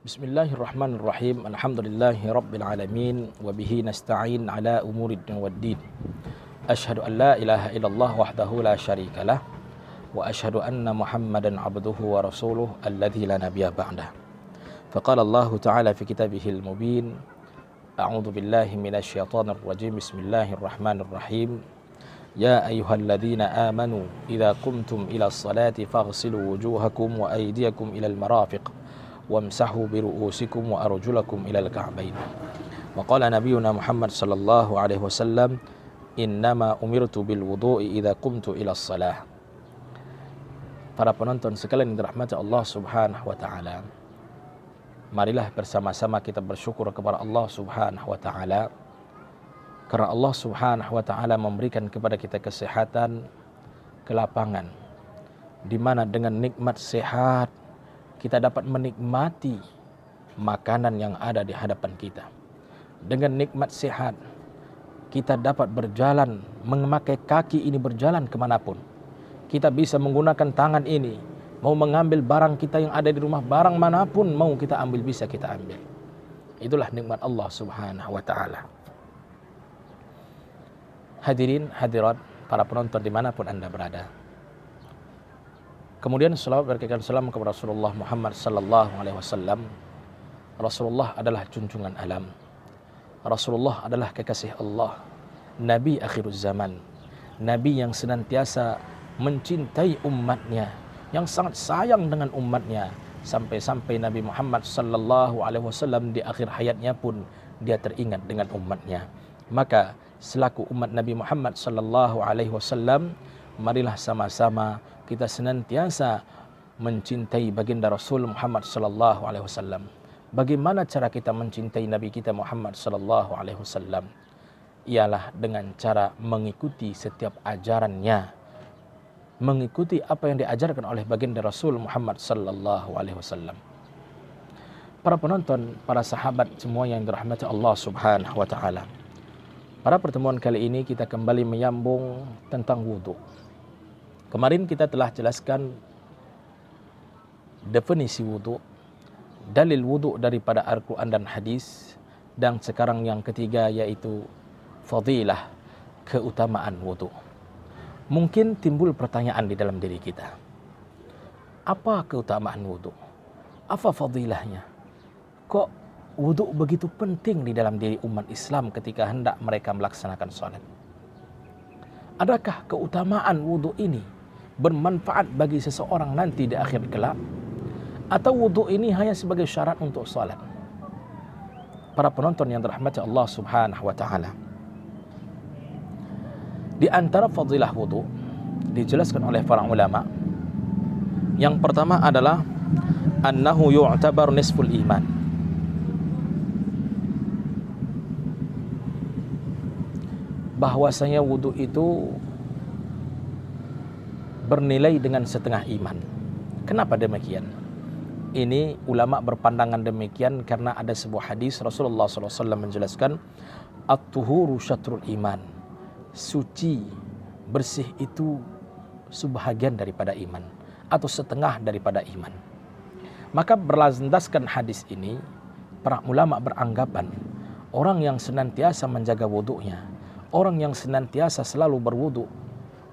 Bismillahirrahmanirrahim. Alhamdulillahi rabbil alamin wa bihi nasta'in ala umurid din waddin. Asyhadu an la ilaha illallah wahdahu la syarikalah wa asyhadu anna Muhammadan abduhu wa rasuluh alladzi la nabiyya ba'dah. Faqala Allah ta'ala fi kitabihil mubin. A'udzu billahi minasy syaithanir rajim. Bismillahirrahmanirrahim. Ya ayyuhalladzina amanu idza qumtum ila sholati faghsilu wujuhakum wa aydiyakum ilal marafiq wamsahu biru'usikum wa arjulakum ilal ka'bain. Wa qala nabiyuna Muhammad sallallahu alaihi wasallam, innama umirtu bil wudu'i idza qumtu ila shalah. Para penonton sekalian yang dirahmati Allah Subhanahu wa taala, marilah bersama-sama kita bersyukur kepada Allah Subhanahu wa taala karena Allah Subhanahu wa taala memberikan kepada kita kesehatan, kelapangan, di mana dengan nikmat sehat kita dapat menikmati makanan yang ada di hadapan kita. Dengan nikmat sehat, kita dapat berjalan, memakai kaki ini berjalan kemanapun. Kita bisa menggunakan tangan ini, mau mengambil barang kita yang ada di rumah, barang manapun mau kita ambil, bisa kita ambil. Itulah nikmat Allah Subhanahu wa ta'ala. Hadirin, hadirat, para penonton dimanapun Anda berada. Kemudian selawat berkaitan salam kepada Rasulullah Muhammad sallallahu alaihi wasallam. Rasulullah adalah junjungan alam. Rasulullah adalah kekasih Allah, Nabi akhiruz zaman, Nabi yang senantiasa mencintai umatnya, yang sangat sayang dengan umatnya, sampai-sampai Nabi Muhammad sallallahu alaihi wasallam di akhir hayatnya pun dia teringat dengan umatnya. Maka selaku umat Nabi Muhammad sallallahu alaihi wasallam, marilah sama-sama kita senantiasa mencintai baginda Rasul Muhammad sallallahu alaihi wasallam. Bagaimana cara kita mencintai Nabi kita Muhammad sallallahu alaihi wasallam? Ialah dengan cara mengikuti setiap ajarannya, mengikuti apa yang diajarkan oleh baginda Rasul Muhammad sallallahu alaihi wasallam. Para penonton, para sahabat semua yang dirahmati Allah Subhanahu wa taala. Pada pertemuan kali ini kita kembali menyambung tentang wudu. Kemarin kita telah jelaskan definisi wudu, dalil wudu daripada Al-Quran dan hadis, dan sekarang yang ketiga yaitu fadilah, keutamaan wudu. Mungkin timbul pertanyaan di dalam diri kita. Apa keutamaan wudu? Apa fadilahnya? Kok wudu begitu penting di dalam diri umat Islam ketika hendak mereka melaksanakan salat? Adakah keutamaan wudu ini bermanfaat bagi seseorang nanti di akhir kelak, atau wudu ini hanya sebagai syarat untuk salat? Para penonton yang dirahmati Allah Subhanahu wa taala, di antara fadilah wudu dijelaskan oleh para ulama, yang pertama adalah annahu yu'tabar nisful iman. Bahwasanya wudu itu bernilai dengan setengah iman. Kenapa demikian? Ini ulama berpandangan demikian karena ada sebuah hadis Rasulullah SAW menjelaskan, at-tuhuru syatrul iman. Suci, bersih itu sebahagian daripada iman, atau setengah daripada iman. Maka berlandaskan hadis ini, para ulama beranggapan orang yang senantiasa menjaga wudunya, orang yang senantiasa selalu berwudu,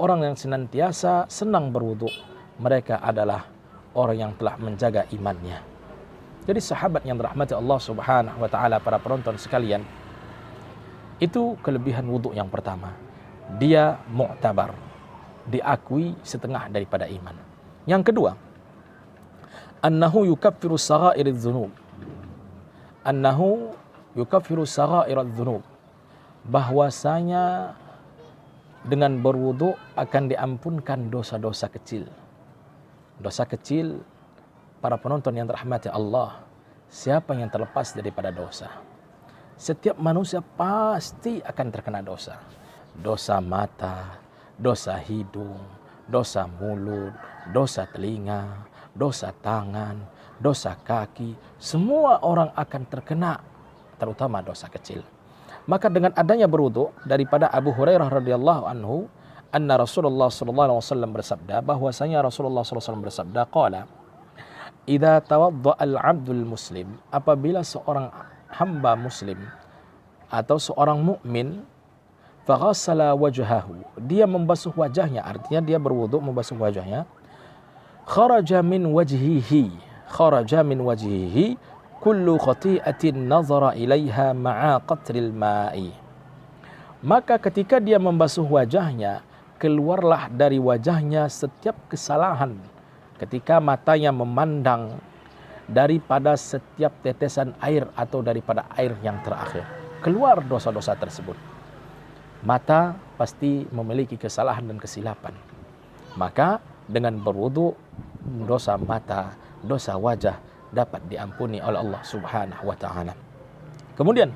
orang yang senantiasa senang berwudu, mereka adalah orang yang telah menjaga imannya. Jadi sahabat yang dirahmati Allah Subhanahu wa taala, para penonton sekalian, itu kelebihan wudu yang pertama. Dia mu'tabar, diakui setengah daripada iman. Yang kedua, annahu yukaffiru saghairiz dzunub. Annahu yukaffiru saghairadz dzunub. Bahwasanya dengan berwudu akan diampunkan dosa-dosa kecil. Dosa kecil, para penonton yang dirahmati Allah, siapa yang terlepas daripada dosa? Setiap manusia pasti akan terkena dosa. Dosa mata, dosa hidung, dosa mulut, dosa telinga, dosa tangan, dosa kaki. Semua orang akan terkena, terutama dosa kecil. Maka dengan adanya berwudu, daripada Abu Hurairah radhiyallahu anhu, anna Rasulullah sallallahu alaihi wasallam bersabda, bahwasanya Rasulullah sallallahu alaihi wasallam bersabda, qala idza tawadda al-'abdul muslim, apabila seorang hamba muslim atau seorang mukmin faghassala wajhahu, dia membasuh wajahnya, artinya dia berwudu membasuh wajahnya, kharaja min wajhihi kullu khati'atin nazara ilaiha ma'a qatril ma'i. Maka ketika dia membasuh wajahnya, keluarlah dari wajahnya setiap kesalahan ketika matanya memandang daripada setiap tetesan air atau daripada air yang terakhir. Keluar dosa-dosa tersebut. Mata pasti memiliki kesalahan dan kesilapan. Maka dengan berwudu, dosa mata, dosa wajah dapat diampuni oleh Allah Subhanahu wa taala. Kemudian,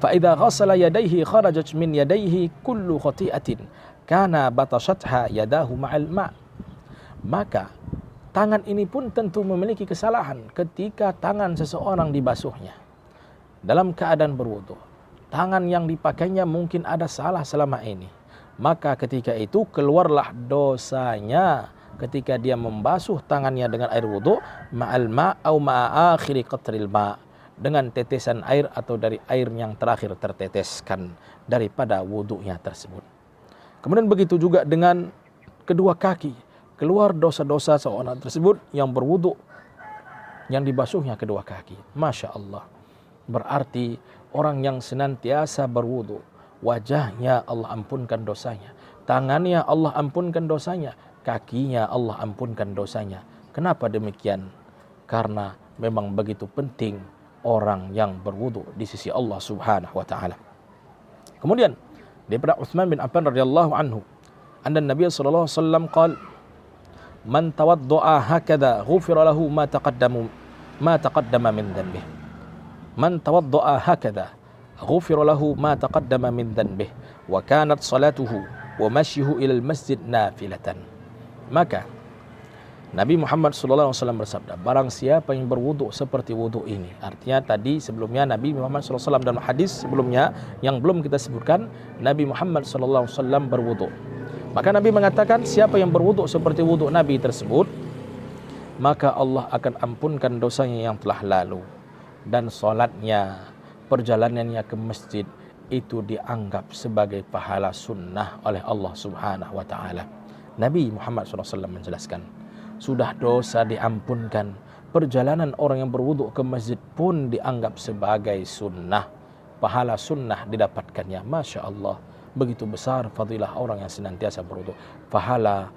fa idza ghassala yadayhi kharajat min yadayhi kullu khati'atin kana batashatha yadahu ma'al ma'. Maka tangan ini pun tentu memiliki kesalahan ketika tangan seseorang dibasuhnya dalam keadaan berwudu. Tangan yang dipakainya mungkin ada salah selama ini. Maka ketika itu keluarlah dosanya ketika dia membasuh tangannya dengan air wudu ma'al ma' au ma'a akhiri qatril ma', dengan tetesan air atau dari air yang terakhir terteteskan daripada wudunya tersebut. Kemudian begitu juga dengan kedua kaki, keluar dosa-dosa seorang tersebut yang berwudu yang dibasuhnya kedua kaki. Masya Allah. Berarti orang yang senantiasa berwudu, wajahnya Allah ampunkan dosanya, tangannya Allah ampunkan dosanya, kakinya Allah ampunkan dosanya. Kenapa demikian? Karena memang begitu penting orang yang berwudu di sisi Allah Subhanahu wa taala. Kemudian daripada Utsman bin Affan radhiyallahu anhu, anna Nabi sallallahu alaihi wasallam qala, man tawaddaa hakadha ghufira lahu ma taqaddama min dhanbihi. Man tawaddaa hakadha ghufira lahu ma taqaddama min dhanbihi wa kanat salatuhu wa mashyuhu ila al-masjid nafilatan. Maka Nabi Muhammad SAW bersabda, barang siapa yang berwudu seperti wudu ini. Artinya tadi sebelumnya Nabi Muhammad SAW dalam hadis sebelumnya yang belum kita sebutkan, Nabi Muhammad SAW berwudu. Maka Nabi mengatakan siapa yang berwudu seperti wudu Nabi tersebut, maka Allah akan ampunkan dosanya yang telah lalu. Dan solatnya, perjalanannya ke masjid itu dianggap sebagai pahala sunnah oleh Allah Subhanahu wa taala. Nabi Muhammad SAW menjelaskan, sudah dosa diampunkan, perjalanan orang yang berwudu ke masjid pun dianggap sebagai sunnah, pahala sunnah didapatkannya. Masya Allah, begitu besar fadilah orang yang senantiasa berwudu. Pahala,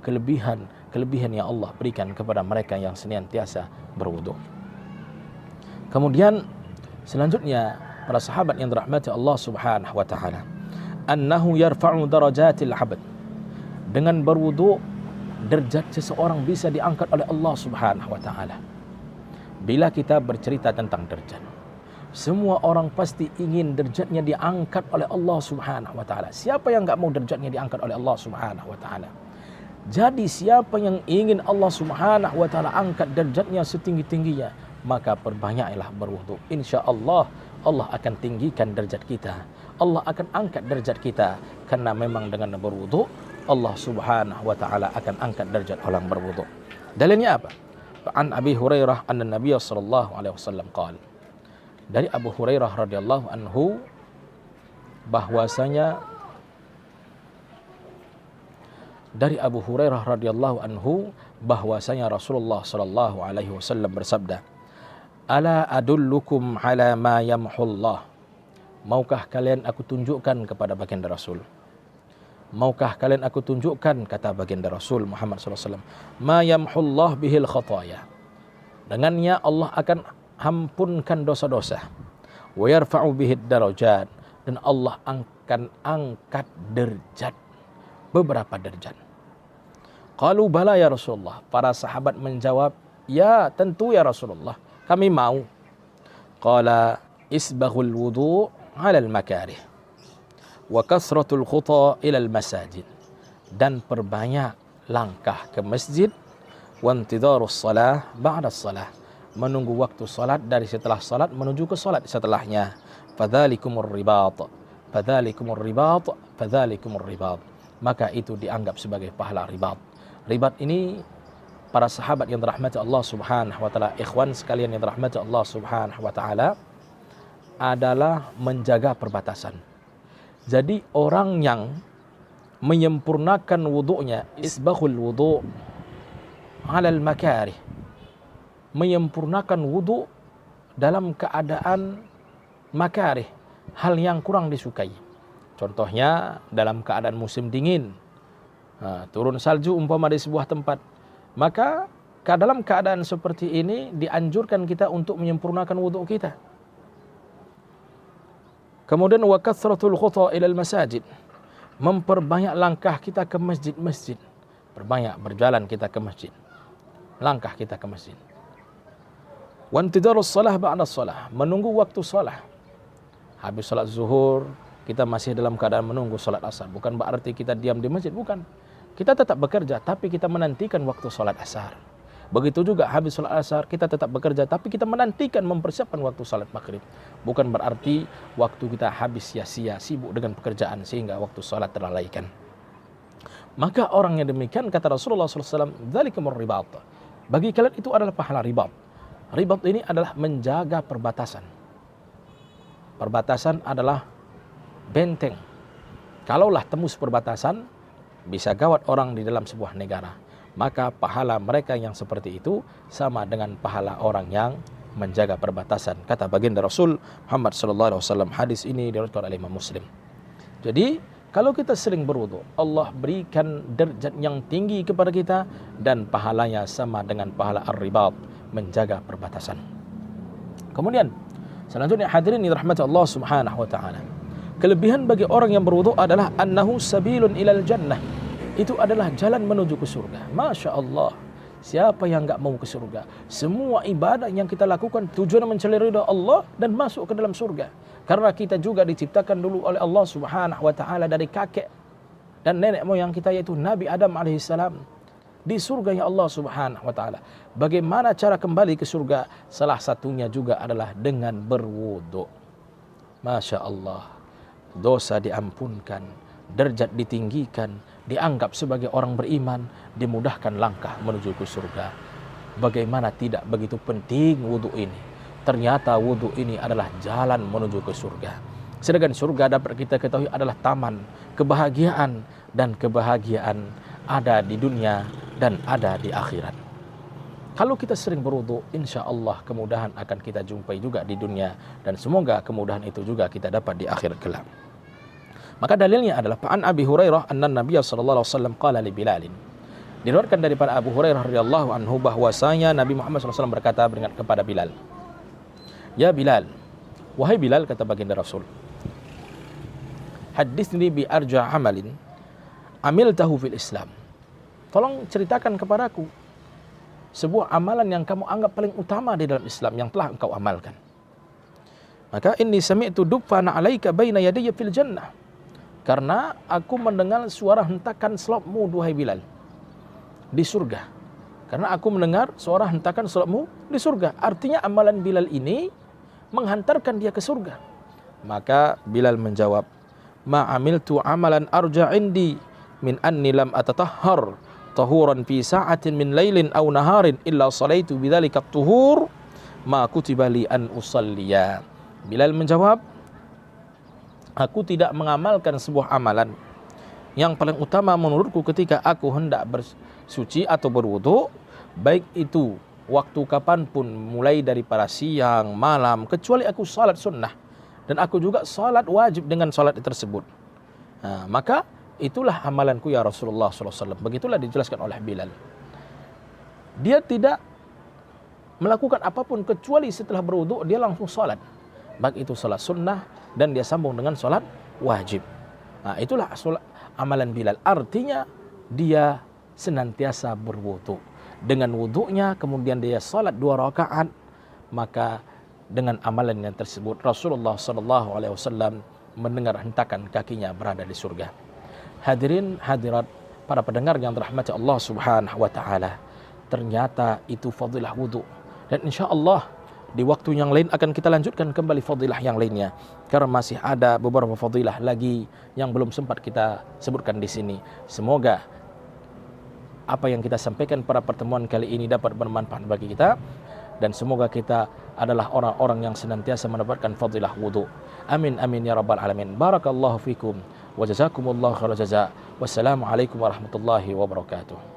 kelebihan yang Allah berikan kepada mereka yang senantiasa berwudu. Kemudian selanjutnya para sahabat yang dirahmati Allah Subhanahu wa taala, annahu yarfa'u darajatil 'abd. Dengan berwudu derajat seseorang bisa diangkat oleh Allah Subhanahu wa taala. Bila kita bercerita tentang derajat, semua orang pasti ingin derajatnya diangkat oleh Allah Subhanahu wa taala. Siapa yang enggak mau derajatnya diangkat oleh Allah Subhanahu wa taala? Jadi siapa yang ingin Allah Subhanahu wa taala angkat derajatnya setinggi-tingginya, maka perbanyaklah berwudu. Insyaallah Allah akan tinggikan derajat kita. Allah akan angkat derajat kita karena memang dengan berwudu Allah Subhanahu wa taala akan angkat derajat orang berwudu. Dalilnya apa? An Abi Hurairah anna Nabiy sallallahu alaihi wasallam qala. Dari Abu Hurairah radhiyallahu anhu bahwasanya Rasulullah sallallahu alaihi wasallam bersabda, ala adullukum ala ma yamhullah. Maukah kalian aku tunjukkan kepada baginda Rasul? Maukah kalian aku tunjukkan, kata baginda Rasul Muhammad SAW, ma yamhullah bihil khataya. Dengannya Allah akan ampunkan dosa-dosa. Wa yarfa'u bihid darajat. Dan Allah akan angkat derajat, beberapa derajat. Qalu bala ya Rasulullah. Para sahabat menjawab, ya tentu ya Rasulullah, kami mau. Qala isbaghul wudu' 'alal makarih wa kasratul khuta ilal masajid. Dan perbanyak langkah ke masjid, wa intidharus salah ba'da salah, menunggu waktu salat dari setelah salat menuju ke salat setelahnya. Fadzalikumur ribat. Maka itu dianggap sebagai pahala ribat. Ribat ini para sahabat yang dirahmati Allah Subhanahu wa taala, ikhwan sekalian yang dirahmati Allah Subhanahu wa taala, adalah menjaga perbatasan. Jadi orang yang menyempurnakan wudu'nya, isbaghul wudu' 'alal makarih, menyempurnakan wudu' dalam keadaan makarih, hal yang kurang disukai. Contohnya dalam keadaan musim dingin, turun salju umpama di sebuah tempat, maka dalam keadaan seperti ini dianjurkan kita untuk menyempurnakan wudu' kita. Kemudian wa kathratul khuta ilal masajid, memperbanyak langkah kita ke masjid-masjid, perbanyak berjalan kita ke masjid, langkah kita ke masjid. Wa intidarus salah ba'da salah, menunggu waktu salah. Habis salat zuhur, kita masih dalam keadaan menunggu salat asar. Bukan berarti kita diam di masjid, bukan. Kita tetap bekerja, tapi kita menantikan waktu salat asar. Begitu juga habis salat asar, kita tetap bekerja, tapi kita menantikan, mempersiapkan waktu salat maghrib. Bukan berarti waktu kita habis sia-sia, sibuk dengan pekerjaan, sehingga waktu salat terlalaikan. Maka orang yang demikian, kata Rasulullah SAW, dzalikumur ribat. Bagi kalian itu adalah pahala ribat. Ribat ini adalah menjaga perbatasan. Perbatasan adalah benteng. Kalaulah tembus perbatasan, bisa gawat orang di dalam sebuah negara. Maka pahala mereka yang seperti itu sama dengan pahala orang yang menjaga perbatasan. Kata baginda Rasul Muhammad SAW, hadis ini diriwayatkan oleh Imam Muslim. Jadi kalau kita sering berwudu, Allah berikan derajat yang tinggi kepada kita, dan pahalanya sama dengan pahala ar-ribat, menjaga perbatasan. Kemudian selanjutnya hadirin dirahmati Allah Subhanahu wa taala, kelebihan bagi orang yang berwudu adalah annahu sabilun ilal jannah. Itu adalah jalan menuju ke surga. Masya Allah, siapa yang enggak mau ke surga? Semua ibadah yang kita lakukan tujuan mencari ridha Allah dan masuk ke dalam surga. Karena kita juga diciptakan dulu oleh Allah Subhanahu wa taala dari kakek dan nenek moyang kita, yaitu Nabi Adam alaihissalam, di surga ya Allah Subhanahu wa taala. Bagaimana cara kembali ke surga? Salah satunya juga adalah dengan berwudu. Masya Allah, dosa diampunkan, derajat ditinggikan, dianggap sebagai orang beriman, dimudahkan langkah menuju ke surga. Bagaimana tidak begitu penting wudu ini? Ternyata wudu ini adalah jalan menuju ke surga. Sedangkan surga dapat kita ketahui adalah taman kebahagiaan, dan kebahagiaan ada di dunia dan ada di akhirat. Kalau kita sering berwudu, insya Allah kemudahan akan kita jumpai juga di dunia, dan semoga kemudahan itu juga kita dapat di akhirat kelak. Maka dalilnya adalah An Abi Hurairah anna Nabiy sallallahu alaihi wasallam qala li Bilal. Diriwayatkan daripada Abu Hurairah radhiyallahu anhu bahwasanya Nabi Muhammad SAW berkata kepada Bilal, "Ya Bilal, wahai Bilal," kata baginda Rasul, "Haditsni bi arja amalin amiltahu fil Islam." Tolong ceritakan kepadaku sebuah amalan yang kamu anggap paling utama di dalam Islam yang telah engkau amalkan. Maka inni sami'tu dufana 'alaika baina yadayya fil jannah. Karena aku mendengar suara hentakan selapmu, duhai Bilal, di surga. Karena aku mendengar suara hentakan selapmu di surga. Artinya amalan Bilal ini menghantarkan dia ke surga. Maka Bilal menjawab, "Ma amiltu amalan arja indi min anni lam atatahhar tahuran fi sa'atin min lailin aw naharin illa salaitu bidzalika at-tuhur ma kutiba li an usalliya." Bilal menjawab, "Aku tidak mengamalkan sebuah amalan yang paling utama menurutku ketika aku hendak bersuci atau berwudu, baik itu waktu kapanpun, mulai daripada siang, malam, kecuali aku salat sunnah, dan aku juga salat wajib dengan salat tersebut. Maka itulah amalanku ya Rasulullah SAW." Begitulah dijelaskan oleh Bilal. Dia tidak melakukan apapun kecuali setelah berwudu dia langsung salat, baik itu salat sunnah dan dia sambung dengan salat wajib. Itulah amalan Bilal. Artinya dia senantiasa berwudu. Dengan wudunya kemudian dia salat 2 rakaat, maka dengan amalan yang tersebut Rasulullah SAW mendengar hentakan kakinya berada di surga. Hadirin hadirat para pendengar yang dirahmati Allah Subhanahu wa taala, ternyata itu fadilah wudu, dan insya Allah di waktu yang lain akan kita lanjutkan kembali fadilah yang lainnya, karena masih ada beberapa fadilah lagi yang belum sempat kita sebutkan di sini. Semoga apa yang kita sampaikan pada pertemuan kali ini dapat bermanfaat bagi kita, dan semoga kita adalah orang-orang yang senantiasa mendapatkan fadilah wudu. Amin amin ya rabbal alamin. Barakallahu fikum wa jazakumullahu khairal jazaa. Wassalamualaikum warahmatullahi wabarakatuh.